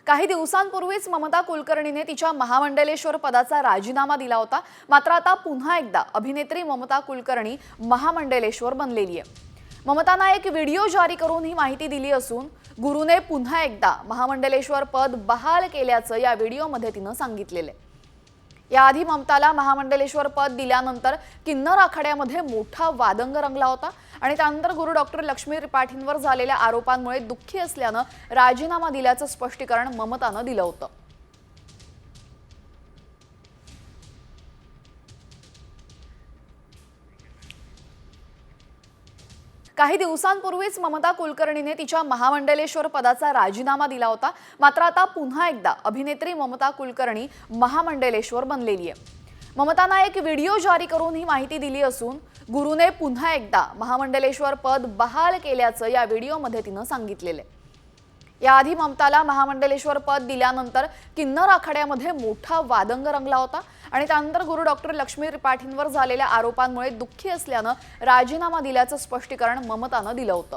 काही दिवसांपूर्वीच ममता कुलकर्णीने तिच्या महामंडलेश्वर पदाचा राजीनामा दिला होता। मात्र आता पुन्हा एकदा अभिनेत्री ममता कुलकर्णी महामंडलेश्वर बनलेली आहे। ममताने एक व्हिडिओ जारी करून ही माहिती दिली असून गुरुने पुन्हा एकदा महामंडलेश्वर पद बहाल केल्याचं या व्हिडिओमध्ये तिने सांगितलेलं आहे। याआधी ममताला महामंडलेश्वर पद दिल्यानंतर किन्नर आखाड्यामध्ये मोठा वादंग रंगला होता आणि त्यानंतर गुरु डॉक्टर लक्ष्मी त्रिपाठींवर झालेल्या आरोपांमुळे दुःखी असल्याने राजीनामा दिल्याचं स्पष्टीकरण ममताने दिलं होतं। काही दिवसांपूर्वीच ममता कुलकर्णीने तिच्या महामंडलेश्वर पदाचा राजीनामा दिला होता। मात्र आता पुन्हा एकदा अभिनेत्री ममता कुलकर्णी महामंडलेश्वर बनलेली आहे। ममताने एक व्हिडिओ जारी करून ही माहिती दिली असून गुरुने पुन्हा एकदा महामंडलेश्वर पद बहाल केल्याचं या व्हिडिओमध्ये तिने सांगितलेलं आहे। याआधी ममताला महामंडलेश्वर पद दिल्यानंतर किन्नर आखाड्यामध्ये मोठा वादंग रंगला होता आणि त्यानंतर गुरु डॉक्टर लक्ष्मी त्रिपाठींवर झालेल्या आरोपांमुळे दुःखी असल्याने राजीनामा दिल्याचं स्पष्टीकरण ममताने दिलं होतं।